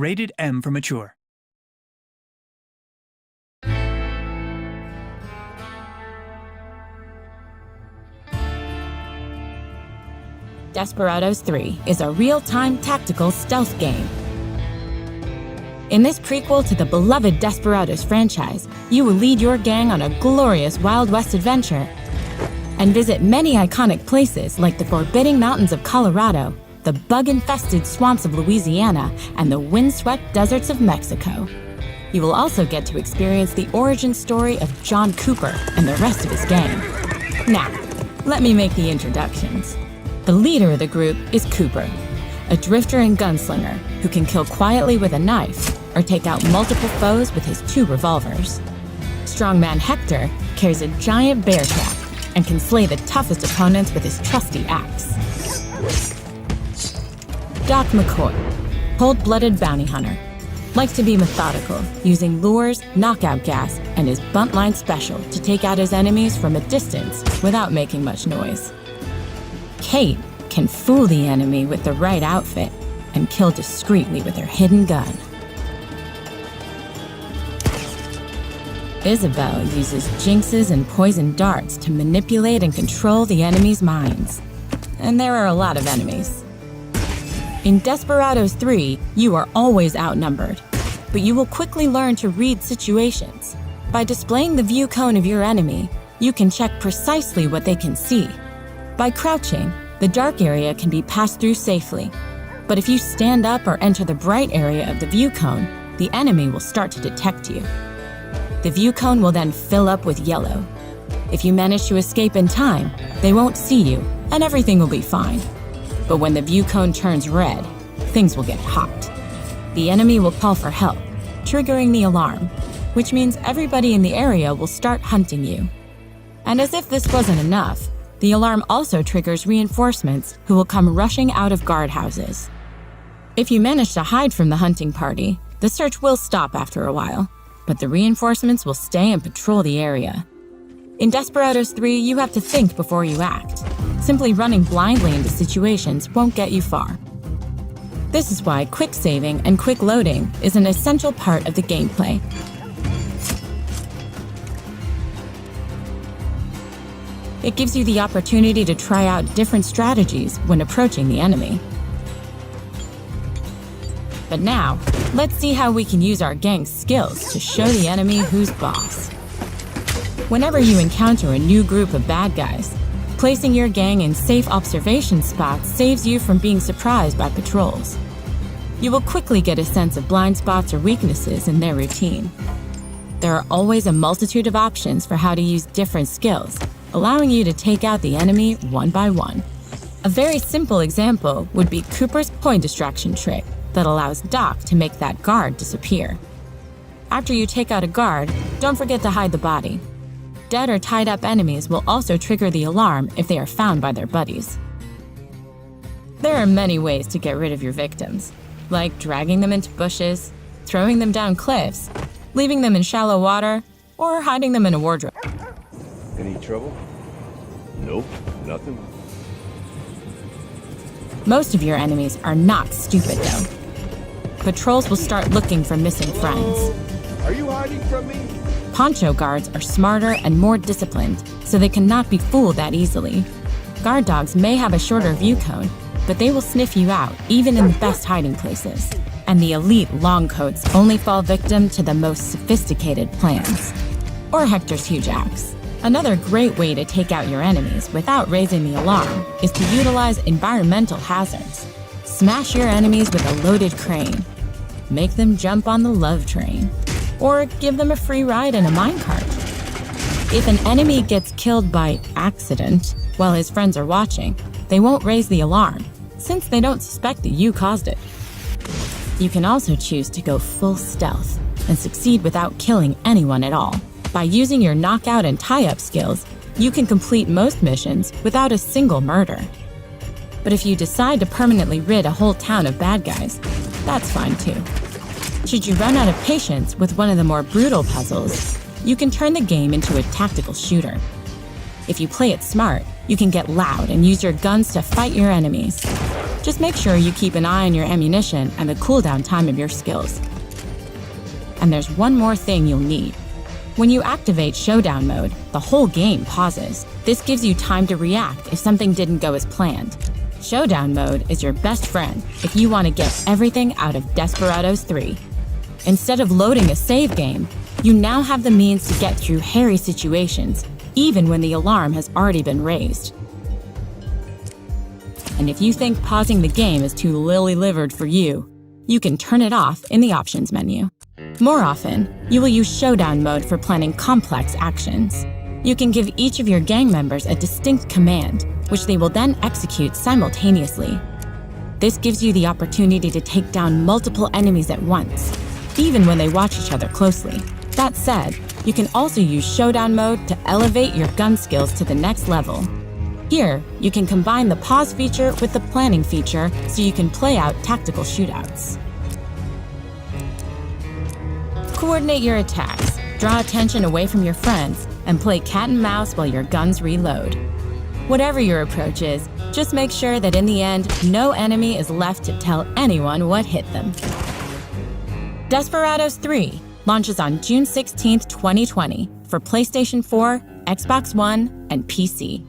Rated M for mature. Desperados 3 is a real-time tactical stealth game. In this prequel to the beloved Desperados franchise, you will lead your gang on a glorious Wild West adventure and visit many iconic places like the forbidding mountains of Colorado, the bug-infested swamps of Louisiana, and the windswept deserts of Mexico. You will also get to experience the origin story of John Cooper and the rest of his gang. Now, let me make the introductions. The leader of the group is Cooper, a drifter and gunslinger who can kill quietly with a knife or take out multiple foes with his 2 revolvers. Strongman Hector carries a giant bear trap and can slay the toughest opponents with his trusty axe. Doc McCoy, cold-blooded bounty hunter, likes to be methodical, using lures, knockout gas, and his buntline special to take out his enemies from a distance without making much noise. Kate can fool the enemy with the right outfit and kill discreetly with her hidden gun. Isabel uses jinxes and poison darts to manipulate and control the enemy's minds. And there are a lot of enemies. In Desperados 3, you are always outnumbered, but you will quickly learn to read situations. By displaying the view cone of your enemy, you can check precisely what they can see. By crouching, the dark area can be passed through safely. But if you stand up or enter the bright area of the view cone, the enemy will start to detect you. The view cone will then fill up with yellow. If you manage to escape in time, they won't see you, and everything will be fine. But when the view cone turns red, things will get hot. The enemy will call for help, triggering the alarm, which means everybody in the area will start hunting you. And as if this wasn't enough, the alarm also triggers reinforcements who will come rushing out of guardhouses. If you manage to hide from the hunting party, the search will stop after a while, but the reinforcements will stay and patrol the area. In Desperados 3, you have to think before you act. Simply running blindly into situations won't get you far. This is why quick saving and quick loading is an essential part of the gameplay. It gives you the opportunity to try out different strategies when approaching the enemy. But now, let's see how we can use our gang's skills to show the enemy who's boss. Whenever you encounter a new group of bad guys, placing your gang in safe observation spots saves you from being surprised by patrols. You will quickly get a sense of blind spots or weaknesses in their routine. There are always a multitude of options for how to use different skills, allowing you to take out the enemy one by one. A very simple example would be Cooper's coin distraction trick that allows Doc to make that guard disappear. After you take out a guard, don't forget to hide the body. Dead or tied up enemies will also trigger the alarm if they are found by their buddies. There are many ways to get rid of your victims, like dragging them into bushes, throwing them down cliffs, leaving them in shallow water, or hiding them in a wardrobe. Any trouble? Nope, nothing. Most of your enemies are not stupid, though. Patrols will start looking for missing friends. Are you hiding from me? Poncho guards are smarter and more disciplined, so they cannot be fooled that easily. Guard dogs may have a shorter view cone, but they will sniff you out even in the best hiding places. And the elite long coats only fall victim to the most sophisticated plans. Or Hector's huge axe. Another great way to take out your enemies without raising the alarm is to utilize environmental hazards. Smash your enemies with a loaded crane. Make them jump on the love train. Or give them a free ride in a minecart. If an enemy gets killed by accident while his friends are watching, they won't raise the alarm, since they don't suspect that you caused it. You can also choose to go full stealth and succeed without killing anyone at all. By using your knockout and tie-up skills, you can complete most missions without a single murder. But if you decide to permanently rid a whole town of bad guys, that's fine too. Should you run out of patience with one of the more brutal puzzles, you can turn the game into a tactical shooter. If you play it smart, you can get loud and use your guns to fight your enemies. Just make sure you keep an eye on your ammunition and the cooldown time of your skills. And there's one more thing you'll need. When you activate Showdown mode, the whole game pauses. This gives you time to react if something didn't go as planned. Showdown mode is your best friend if you want to get everything out of Desperados 3. Instead of loading a save game, you now have the means to get through hairy situations, even when the alarm has already been raised. And if you think pausing the game is too lily-livered for you, you can turn it off in the options menu. More often, you will use Showdown mode for planning complex actions. You can give each of your gang members a distinct command, which they will then execute simultaneously. This gives you the opportunity to take down multiple enemies at once, even when they watch each other closely. That said, you can also use Showdown mode to elevate your gun skills to the next level. Here, you can combine the pause feature with the planning feature so you can play out tactical shootouts. Coordinate your attacks, draw attention away from your friends, and play cat and mouse while your guns reload. Whatever your approach is, just make sure that in the end, no enemy is left to tell anyone what hit them. Desperados 3 launches on June 16, 2020 for PlayStation 4, Xbox One, and PC.